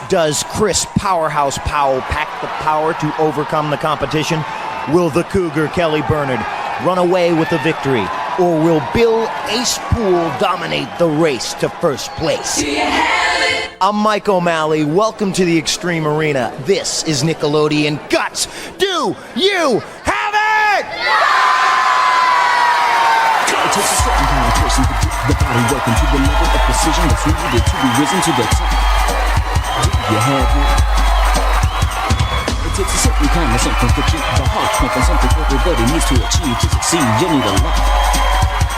Does Chris Powerhouse Powell pack the power to overcome the competition? Will the Cougar Kelly Bernard run away with the victory? Or will Bill Ace Poole dominate the race to first place? I'm Mike O'Malley. Welcome to the Extreme Arena. This is Nickelodeon Guts. Do you have it? It takes a certain kind of person to get the body working to the level of precision that's needed to be risen to the top. Do you have it? It takes a certain kind of something to keep the heart pumping, something everybody needs to achieve to succeed. You need a lot.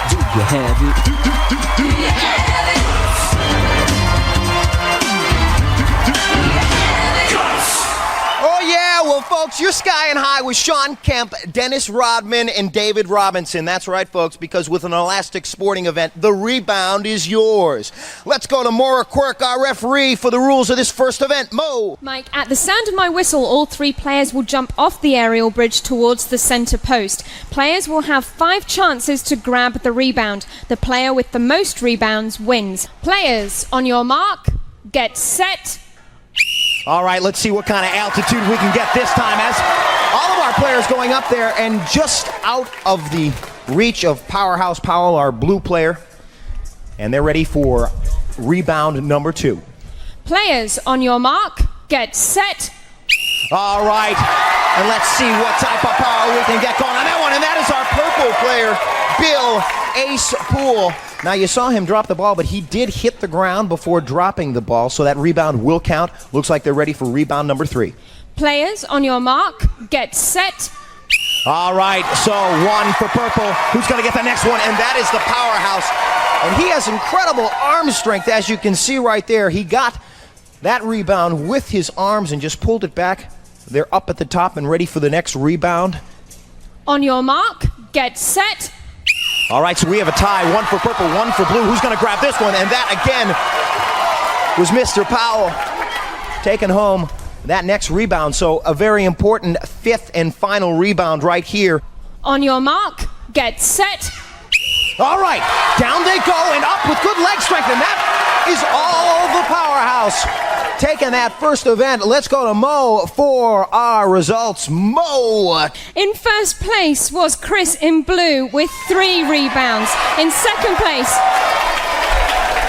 Do you have it? Do you have it? Oh yeah, well folks, you're skying high with Sean Kemp, Dennis Rodman, and David Robinson. That's right folks, because with an Elastic Sporting event, the rebound is yours. Let's go to Maura Quirk, our referee, for the rules of this first event. Mo! Mike, at the sound of my whistle, all three players will jump off the aerial bridge towards the center post. Players will have 5 chances to grab the rebound. The player with the most rebounds wins. Players, on your mark, get set. All right, let's see what kind of altitude we can get this time as all of our players going up there and just out of the reach of Powerhouse Powell, our blue player. And they're ready for rebound number 2. Players, on your mark, get set. All right, and let's see what type of power we can get going on that one. And that is our purple player, Bill Ace Poole. Now, you saw him drop the ball, but he did hit the ground before dropping the ball, so that rebound will count. Looks like they're ready for rebound number 3. Players, on your mark, get set. All right, so 1 for purple. Who's going to get the next one? And that is the Powerhouse. And he has incredible arm strength, as you can see right there. He got that rebound with his arms and just pulled it back. They're up at the top and ready for the next rebound. On your mark, get set. All right, so we have a tie. 1 for purple, 1 for blue. Who's going to grab this one? And that, again, was Mr. Powell taking home that next rebound. So a very important 5th and final rebound right here. On your mark, get set. All right, down they go and up with good leg strength. And that is all the Powerhouse taking that first event. Let's go to Mo for our results. Mo! In first place was Chris in blue with 3 rebounds. In second place,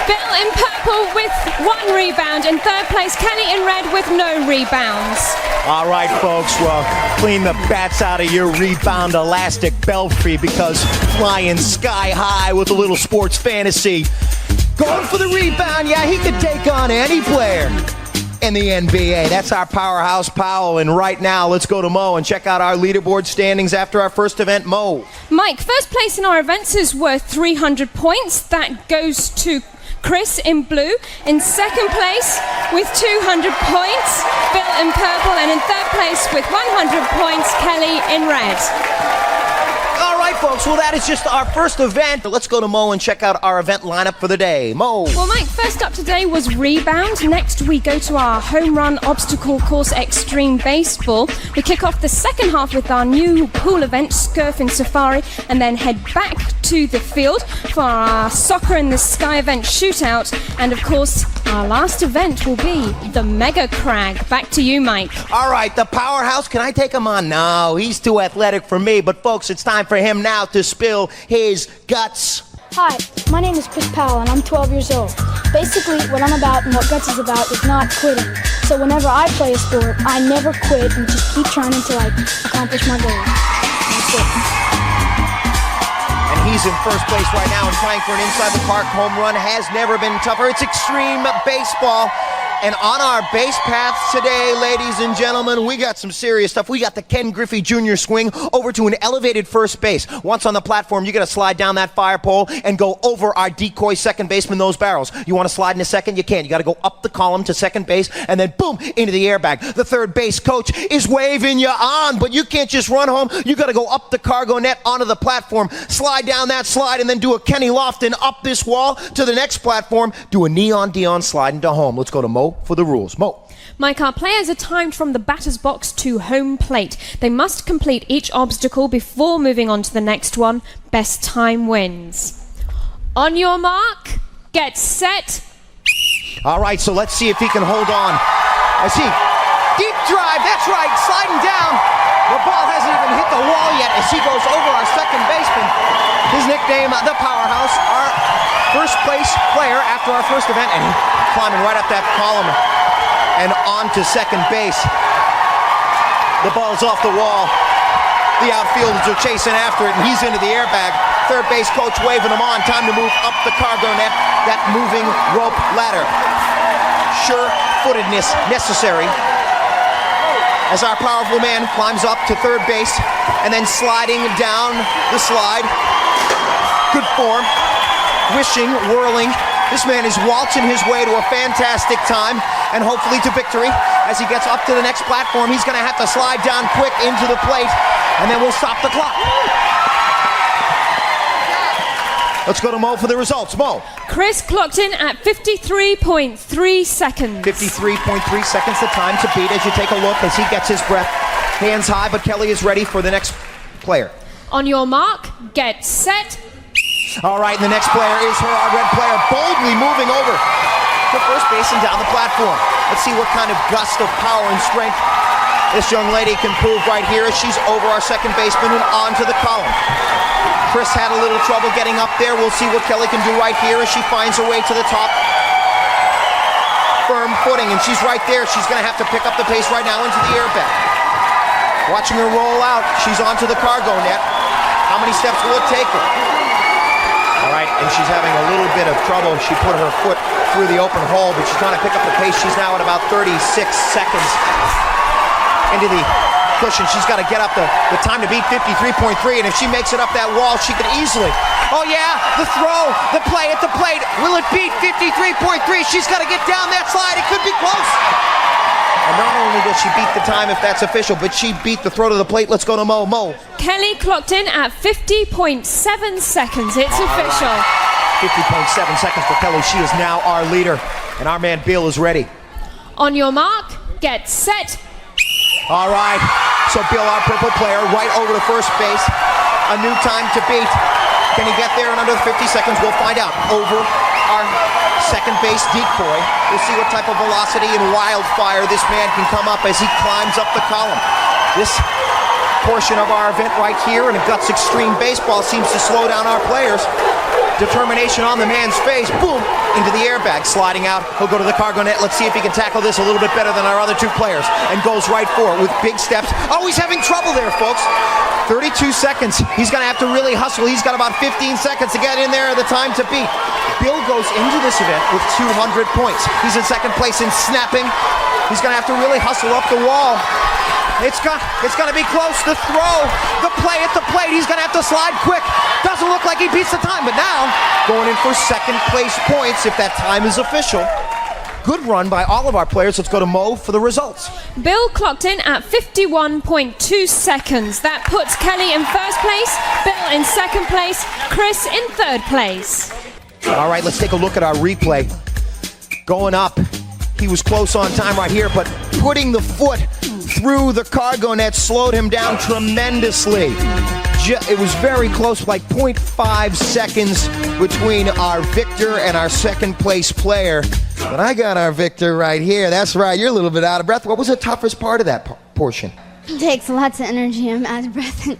Bill in purple with 1 rebound. In third place, Kelly in red with no rebounds. All right, folks, well, clean the bats out of your rebound elastic belfry, because flying sky high with a little sports fantasy. Going for the rebound, yeah, he could take on any player in the NBA. That's our Powerhouse Powell. And right now, let's go to Mo and check out our leaderboard standings after our first event. Mo. Mike, first place in our events is worth 300 points. That goes to Chris in blue. In second place with 200 points, Bill in purple. And in third place with 100 points, Kelly in red. All right, folks, well, that is just our first event. Let's go to Mo and check out our event lineup for the day. Mo. Well, Mike, first up today was rebound. Next, we go to our home run obstacle course Extreme Baseball. We kick off the second half with our new pool event, Scurfing Safari, and then head back to the field for our Soccer in the Sky event shootout. And, of course, our last event will be the Mega Crag. Back to you, Mike. All right, the Powerhouse, can I take him on? No, he's too athletic for me. But, folks, it's time for him now to spill his guts. Hi, my name is Chris Powell and I'm 12 years old. Basically, what I'm about and what Guts is about is not quitting. So whenever I play a sport, I never quit and just keep trying until I accomplish my goal. That's it. And he's in first place right now and trying for an inside the park home run. Has never been tougher. It's Extreme Baseball. And on our base paths today, ladies and gentlemen, we got some serious stuff. We got the Ken Griffey Jr. swing over to an elevated first base. Once on the platform, you got to slide down that fire pole and go over our decoy second baseman, those barrels. You want to slide into second? You can't. You got to go up the column to second base and then boom, into the airbag. The third base coach is waving you on, but you can't just run home. You got to go up the cargo net onto the platform, slide down that slide, and then do a Kenny Lofton up this wall to the next platform, do a Neon Dion slide into home. Let's go to Mo for the rules. Mo. Mike, our players are timed from the batter's box to home plate. They must complete each obstacle before moving on to the next one. Best time wins. On your mark, get set. All right, so let's see if he can hold on as he deep drive, that's right, sliding down. The ball hasn't even hit the wall yet as he goes over our second baseman. His nickname, the Powerhouse, our first place player after our first event, and climbing right up that column and on to second base. The ball's off the wall. The outfielders are chasing after it, and he's into the airbag. Third base coach waving him on. Time to move up the cargo net, that moving rope ladder. Sure-footedness necessary as our powerful man climbs up to third base and then sliding down the slide. Good form. Wishing, whirling. This man is waltzing his way to a fantastic time and hopefully to victory. As he gets up to the next platform, he's going to have to slide down quick into the plate, and then we'll stop the clock. Let's go to Mo for the results. Mo. Chris clocked in at 53.3 seconds. 53.3 seconds, the time to beat as you take a look as he gets his breath. Hands high, but Kelly is ready for the next player. On your mark, get set. All right, and the next player is her red player, boldly moving over to first base and down the platform. Let's see what kind of gust of power and strength this young lady can prove right here as she's over our second baseman and onto the column. Chris had a little trouble getting up there. We'll see what Kelly can do right here as she finds her way to the top. Firm footing, and she's right there. She's going to have to pick up the pace right now into the airbag. Watching her roll out, she's onto the cargo net. How many steps will it take her? All right, and she's having a little bit of trouble. She put her foot through the open hole, but she's trying to pick up the pace. She's now at about 36 seconds into the cushion. She's got to get up the time to beat 53.3, and if she makes it up that wall, she could easily. Oh yeah, the throw, the play at the plate. Will it beat 53.3? She's got to get down that slide. It could be close. And not only does she beat the time if that's official, but she beat the throw to the plate. Let's go to Mo. Mo. Kelly clocked in at 50.7 seconds. It's official. 50.7 seconds for Kelly. She is now our leader, and our man Bill is ready. On your mark, get set. All right, so Bill, our purple player, right over to first base. A new time to beat. Can he get there in under 50 seconds? We'll find out. Over our second base decoy. We'll see what type of velocity and wildfire this man can come up as he climbs up the column. This portion of our event right here in a Guts Extreme Baseball seems to slow down our players. Determination on the man's face. Boom! Into the airbag. Sliding out. He'll go to the cargo net. Let's see if he can tackle this a little bit better than our other two players. And goes right for it with big steps. Oh, he's having trouble there, folks. 32 seconds. He's going to have to really hustle. He's got about 15 seconds to get in there at the time to beat. Bill goes into this event with 200 points. He's in second place in snapping. He's going to have to really hustle up the wall. It's going to be close. The throw, the play at the plate. He's going to have to slide quick. Doesn't look like he beats the time, but now going in for second place points if that time is official. Good run by all of our players. Let's go to Mo for the results. Bill clocked in at 51.2 seconds. That puts Kelly in first place, Bill in second place, Chris in third place. All right, let's take a look at our replay. Going up. He was close on time right here, but putting the foot through the cargo net slowed him down tremendously. It was very close, like 0.5 seconds between our victor and our second place player. But I got our victor right here. That's right, you're a little bit out of breath. What was the toughest part of that portion? It takes lots of energy. I'm out of breath. You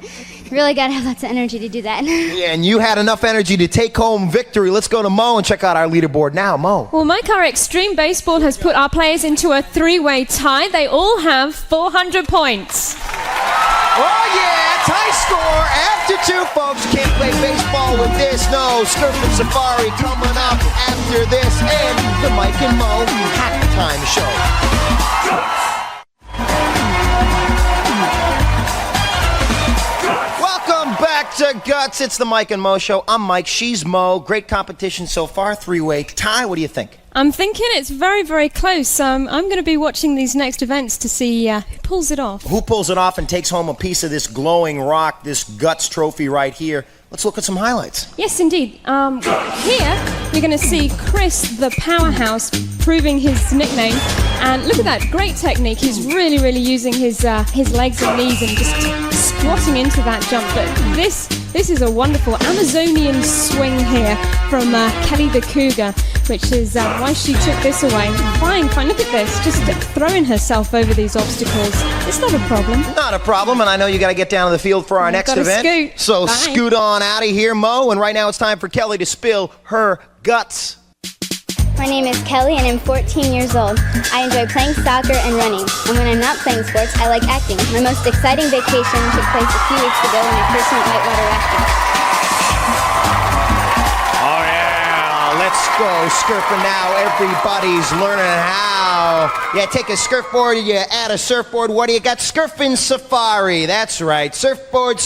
really got to have lots of energy to do that. Yeah, and you had enough energy to take home victory. Let's go to Mo and check out our leaderboard now. Mo. Well, Mike, our Extreme Baseball has put our players into a three-way tie. They all have 400 points. Oh, yeah, tie score after two, folks. Can't play baseball with this. No, Surf and Safari coming up after this and the Mike and Mo halftime show. Back to Guts. It's the Mike and Mo show. I'm Mike. She's Mo. Great competition so far. Three-way tie. What do you think? I'm thinking it's very, very close. I'm going to be watching these next events to see who pulls it off. Who pulls it off and takes home a piece of this glowing rock, this Guts trophy right here. Let's look at some highlights. Yes, indeed. Here, you're going to see Chris, the Powerhouse, proving his nickname. And look at that, great technique. He's really, really using his legs and knees and just squatting into that jump. But this is a wonderful Amazonian swing here from Kelly the Cougar. which is why she took this away. Fine, look at this. Just throwing herself over these obstacles. It's not a problem. Not a problem, and I know you got to get down to the field for our next gotta event. scoot. So Bye. scoot on out of here, Mo, and right now it's time for Kelly to spill her guts. My name is Kelly and I'm 14 years old. I enjoy playing soccer and running. And when I'm not playing sports, I like acting. My most exciting vacation took place a few weeks ago when I first went whitewater rafting. Oh, yeah. Let's go surfing now. Everybody's learning how. Yeah, take a surfboard, you add a surfboard. What do you got? Surfing Safari. That's right. Surfboard.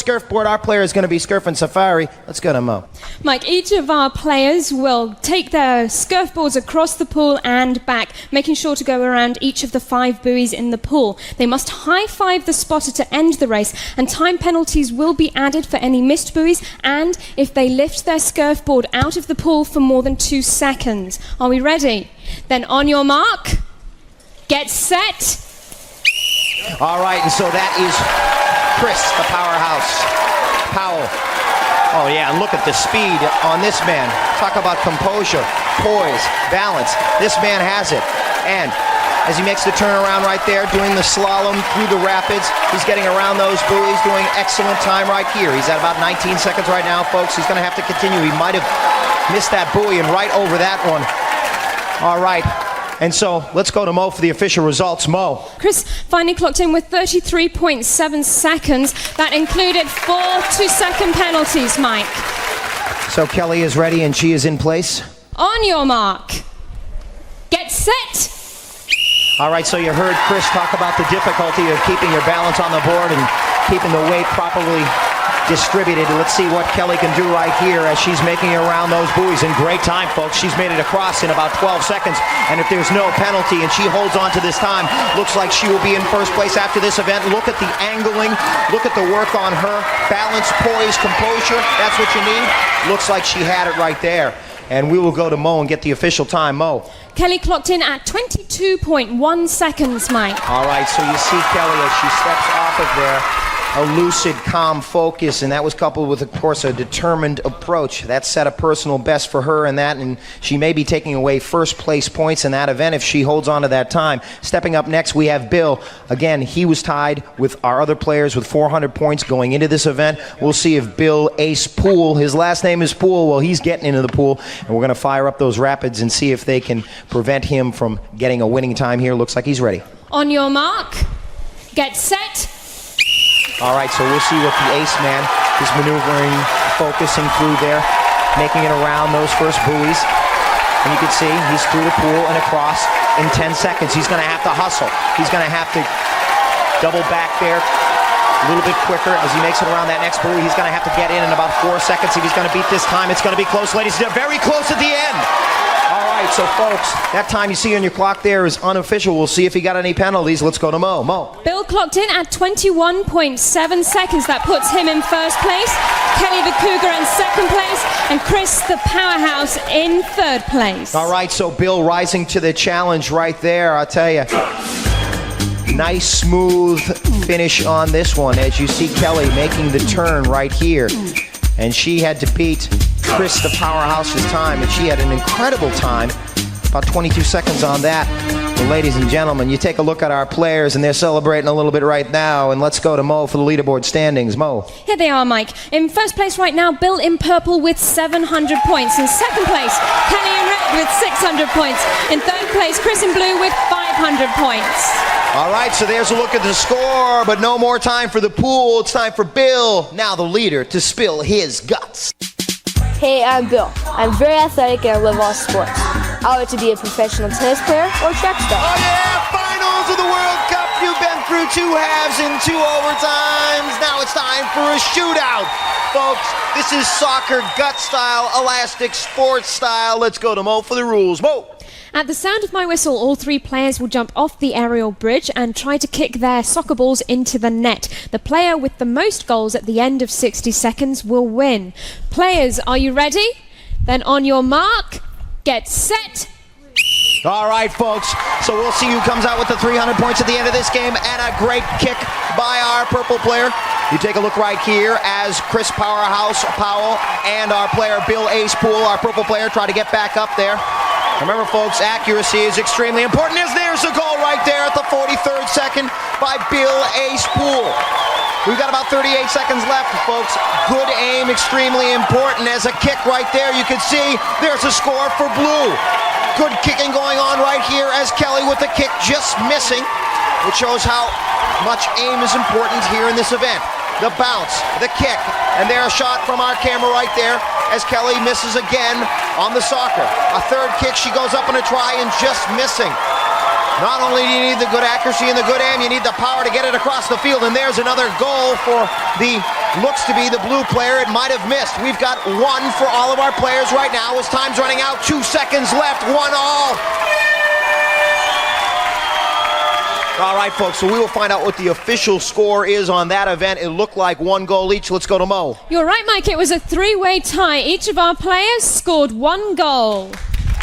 Our player is going to be Surfing Safari. Let's go to Mo. Mike, each of our players will take their surfboards across the pool and back, making sure to go around each of the 5 buoys in the pool. They must high-five the spotter to end the race, and time penalties will be added for any missed buoys and if they lift their surfboard out of the pool for more than 2 seconds. Are we ready? Then on your mark, get set. All right, and so that is Chris, the powerhouse. Powell. Oh, yeah, and look at the speed on this man. Talk about composure, poise, balance. This man has it. And as he makes the turnaround right there, doing the slalom through the rapids, he's getting around those buoys, doing excellent time right here. He's at about 19 seconds right now, folks. He's going to have to continue. He might have missed that buoy and right over that one. All right. And so let's go to Mo for the official results. Mo. Chris finally clocked in with 33.7 seconds. That included 4 2-second penalties, Mike. So Kelly is ready and she is in place. On your mark, get set. All right, so you heard Chris talk about the difficulty of keeping your balance on the board and keeping the weight properly distributed. Let's see what Kelly can do right here as she's making it around those buoys. In great time, folks. She's made it across in about 12 seconds. And if there's no penalty and she holds on to this time, looks like she will be in first place after this event. Look at the angling. Look at the work on her. Balance, poise, composure. That's what you need. Looks like she had it right there. And we will go to Mo and get the official time. Mo. Kelly clocked in at 22.1 seconds, Mike. All right, so you see Kelly as she steps off of there. A lucid, calm focus, and that was coupled with, of course, a determined approach. That set a personal best for her in that, and she may be taking away first place points in that event if she holds on to that time. Stepping up next, we have Bill. Again, he was tied with our other players with 400 points going into this event. We'll see if Bill Ace Pool, his last name is Pool, well, he's getting into the pool, and we're going to fire up those rapids and see if they can prevent him from getting a winning time here. Looks like he's ready. On your mark, get set. All right, so we'll see what the ace man is maneuvering, focusing through there, making it around those first buoys. And you can see he's through the pool and across in 10 seconds. He's going to have to hustle. He's going to have to double back there a little bit quicker as he makes it around that next buoy. He's going to have to get in about 4 seconds. If he's going to beat this time, it's going to be close, ladies. They're very close at the end. All right, so folks, that time you see on your clock there is unofficial. We'll see if he got any penalties. Let's go to Mo. Mo. Bill clocked in at 21.7 seconds. That puts him in first place. Kelly the Cougar in second place. And Chris the Powerhouse in third place. All right, so Bill rising to the challenge right there, I'll tell you. Nice, smooth finish on this one as you see Kelly making the turn right here. And she had to beat Chris the Powerhouse's time, and she had an incredible time, about 22 seconds on that. Well, ladies and gentlemen, you take a look at our players, and they're celebrating a little bit right now, and let's go to Mo for the leaderboard standings. Mo. Here they are, Mike. In first place right now, Bill in purple with 700 points. In second place, Kelly in red with 600 points. In third place, Chris in blue with 500 points. All right, so there's a look at the score, but no more time for the pool. It's time for Bill, now the leader, to spill his guts. Hey, I'm Bill. I'm very athletic and I love all sports. I want to be a professional tennis player or track star. Oh yeah, finals of the World Cup. You've been through 2 halves and 2 overtimes. Now it's time for a shootout. Folks, this is soccer gut style, elastic sports style. Let's go to Mo for the rules. Mo. At the sound of my whistle, all 3 players will jump off the aerial bridge and try to kick their soccer balls into the net. The player with the most goals at the end of 60 seconds will win. Players, are you ready? Then on your mark, get set. All right, folks. So we'll see who comes out with the 300 points at the end of this game, and a great kick by our purple player. You take a look right here as Chris Powerhouse Powell and our player Bill Ace Pool, our purple player, try to get back up there. Remember, folks, accuracy is extremely important. There's a goal right there at the 43rd second by Bill A. Spool. We've got about 38 seconds left, folks. Good aim, extremely important. As a kick right there, you can see there's a score for Blue. Good kicking going on right here as Kelly with the kick just missing, which shows how much aim is important here in this event. The bounce, the kick, and there a shot from our camera right there as Kelly misses again on the soccer. A third kick, she goes up on a try and just missing. Not only do you need the good accuracy and the good aim, you need the power to get it across the field. And there's another goal for the, looks to be the Blue player. It might have missed. We've got one for all of our players right now as time's running out. 2 seconds left, 1-1. All right, folks, so we will find out what the official score is on that event. It looked like 1 goal each. Let's go to Mo. You're right, Mike. It was a 3-way tie. Each of our players scored 1 goal.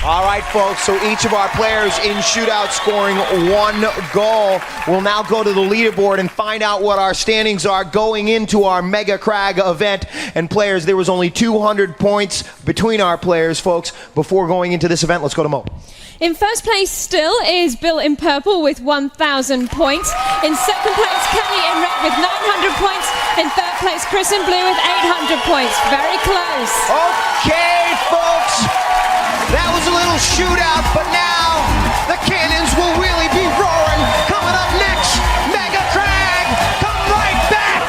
All right, folks, so each of our players in shootout scoring 1 goal. We'll now go to the leaderboard and find out what our standings are going into our Mega Crag event. And players, there was only 200 points between our players, folks, before going into this event. Let's go to Mo. In first place still is Bill in Purple with 1,000 points. In second place, Kelly in Red with 900 points. In third place, Chris in Blue with 800 points. Very close. Okay, folks. That was a little shootout, but now the cannons will really be roaring. Coming up next, Mega Crag. Come right back.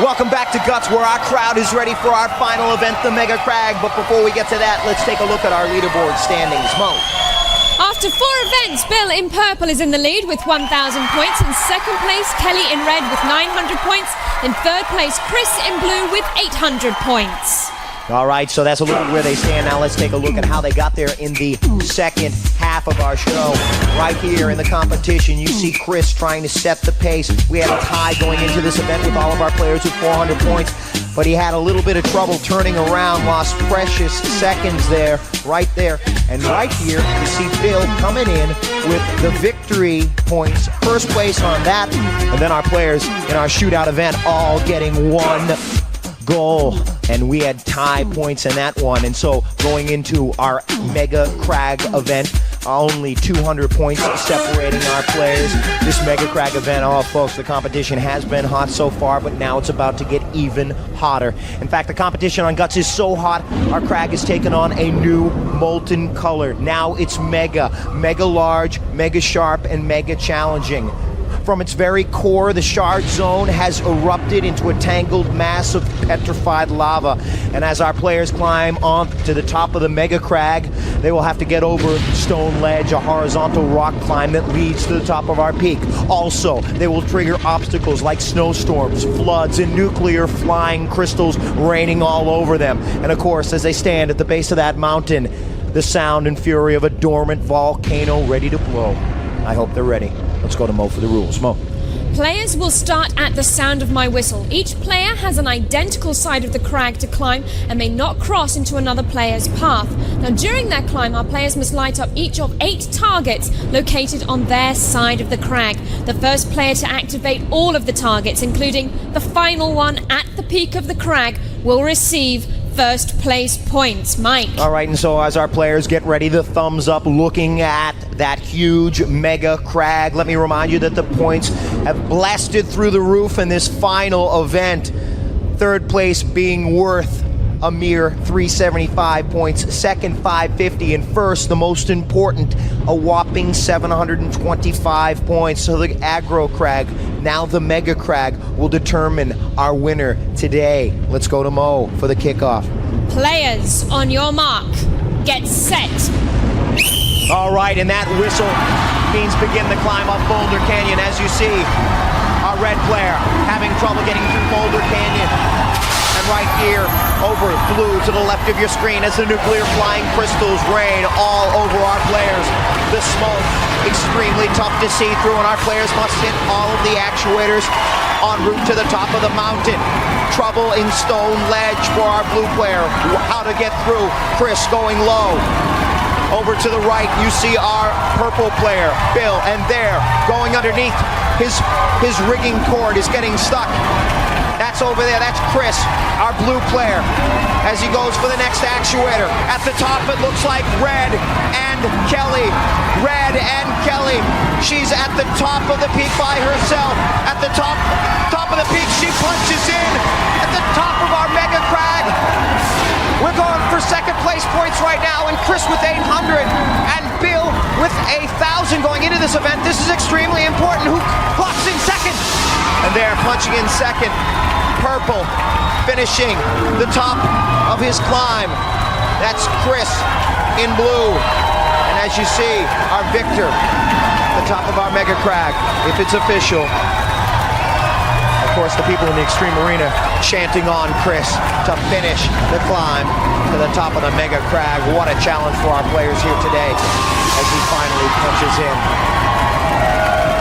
Welcome back to Guts, where our crowd is ready for our final event, the Mega Crag. But before we get to that, let's take a look at our leaderboard standings. Mo. After 4 events, Bill in Purple is in the lead with 1,000 points. In second place, Kelly in Red with 900 points. In third place, Chris in Blue with 800 points. All right, so that's a look at where they stand. Now let's take a look at how they got there in the second half of our show. Right here in the competition, you see Chris trying to set the pace. We had a tie going into this event with all of our players with 400 points, but he had a little bit of trouble turning around, lost precious seconds there, right there. And right here, you see Bill coming in with the victory points, first place on that, and then our players in our shootout event all getting 1 goal, and we had tie points in that one. And so going into our Mega Crag event, only 200 points separating our players. This Mega Crag event, oh folks, the competition has been hot so far, but now it's about to get even hotter. In fact, the competition on Guts is so hot, our crag has taken on a new molten color. Now it's mega large, mega sharp, and mega challenging. From its very core, the shard zone has erupted into a tangled mass of petrified lava. And as our players climb on to the top of the Mega Crag, they will have to get over Stone Ledge, a horizontal rock climb that leads to the top of our peak. Also, they will trigger obstacles like snowstorms, floods, and nuclear flying crystals raining all over them. And of course, as they stand at the base of that mountain, the sound and fury of a dormant volcano ready to blow. I hope they're ready. Let's go to Mo for the rules. Mo. Players will start at the sound of my whistle. Each player has an identical side of the crag to climb and may not cross into another player's path. Now, during their climb, our players must light up each of 8 targets located on their side of the crag. The first player to activate all of the targets, including the final one at the peak of the crag, will receive first place points. Mike. All right, and so as our players get ready, the thumbs up looking at that huge Mega Crag. Let me remind you that the points have blasted through the roof in this final event. Third place being worth a mere 375 points, second 550, and first, the most important, a whopping 725 points. So the Aggro Crag, now the Mega Crag, will determine our winner today. Let's go to Mo for the kickoff. Players, on your mark, get set. All right, and that whistle means begin the climb up Boulder Canyon. As you see, our red player having trouble getting through Boulder Canyon. And right here, over blue to the left of your screen, as the nuclear flying crystals rain all over our players. The smoke, extremely tough to see through, and our players must hit all of the actuators en route to the top of the mountain. Trouble in Stone Ledge for our blue player. How to get through. Chris going low. Over to the right, you see our purple player, Bill, and there, going underneath, his rigging cord is getting stuck. That's over there. That's Chris, our blue player, as he goes for the next actuator. At the top, it looks like Red and Kelly. Red and Kelly. She's at the top of the peak by herself. At the top of the peak, she punches in. At the top of our mega crag. We're going for second place points right now, and Chris with 800 and Bill with 1,000 going into this event. This is extremely important. Who clocks in second? And they're punching in second. Purple finishing the top of his climb. That's Chris in blue. And as you see, our victor, the top of our mega crag, if it's official. Of course, the people in the Extreme Arena chanting on Chris to finish the climb to the top of the mega crag. What a challenge for our players here today as he finally punches in.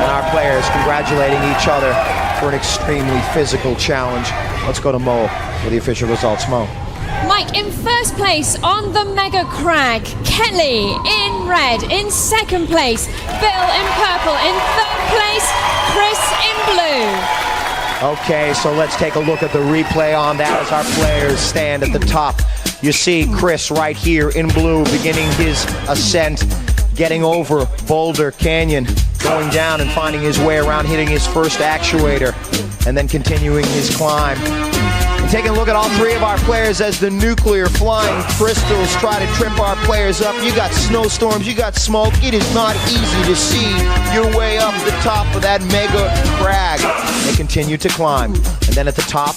And our players congratulating each other for an extremely physical challenge. Let's go to Mo with the official results. Mo. Mike, in first place on the Mega Crag, Kelly in red. In second place, Bill in purple. In third place, Chris in blue. Okay, so let's take a look at the replay on that as our players stand at the top. You see Chris right here in blue beginning his ascent, getting over Boulder Canyon, going down and finding his way around, hitting his first actuator, and then continuing his climb. And taking a look at all three of our players as the nuclear flying crystals try to trip our players up. You got snowstorms, you got smoke. It is not easy to see your way up the top of that mega crag. They continue to climb. And then at the top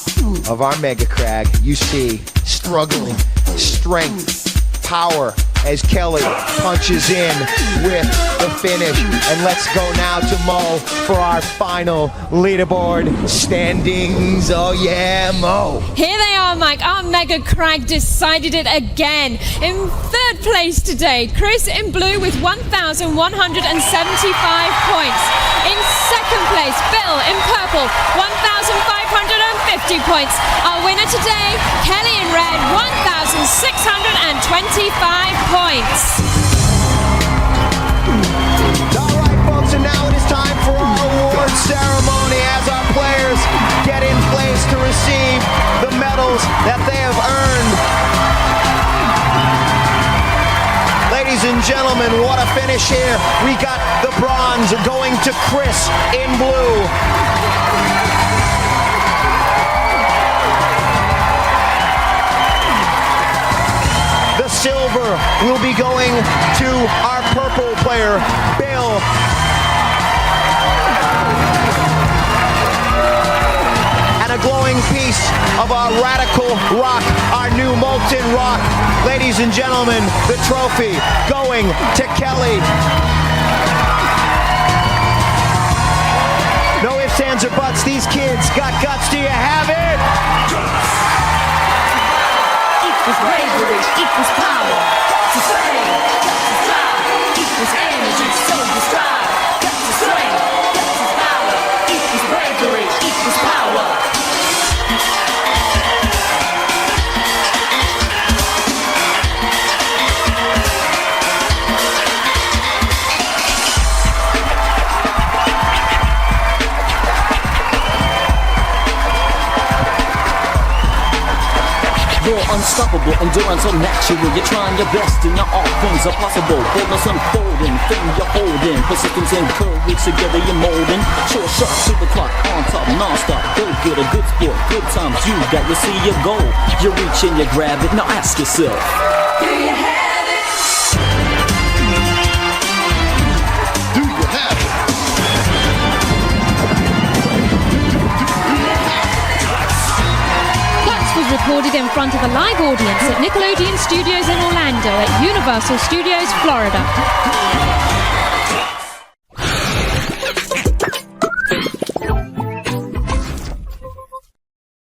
of our mega crag, you see struggling, strength, power, as Kelly punches in with the finish. And let's go now to Mo for our final leaderboard standings. Oh yeah, Mo. Here they are, Mike. Our Mega Crag decided it again. In third place today, Chris in blue with 1,175 points. In second place, Bill in purple, 1,550 points. Our winner today, Kelly in red, 1,625 points. All right, folks, and now it is time for our award ceremony as our players get in place to receive the medals that they have earned. Ladies and gentlemen, what a finish here. We got the bronze going to Chris in blue. The silver will be going to our purple player, Bill. And a glowing piece of our radical rock, our new molten rock. Ladies and gentlemen, the trophy going to Kelly. No ifs, ands, or buts. These kids got guts. Do you have it? Equals bravery, equals power. To strain, to strive. Equals energy, so you strive. Guts to strength, guts to power. Equals bravery, equals power. You're unstoppable, endurance unnatural. You're trying your best and all things are possible. Boldness unfolding, thing you're holding. Persistence and courage together you're molding. Short shot to the clock, on top, non-stop. Go get a good sport, good times. You got to see your goal. You reach and you grab it. Now ask yourself, Do you have it? Do you have it? Guts was recorded in front of a live audience at Nickelodeon Studios in Orlando at Universal Studios, Florida.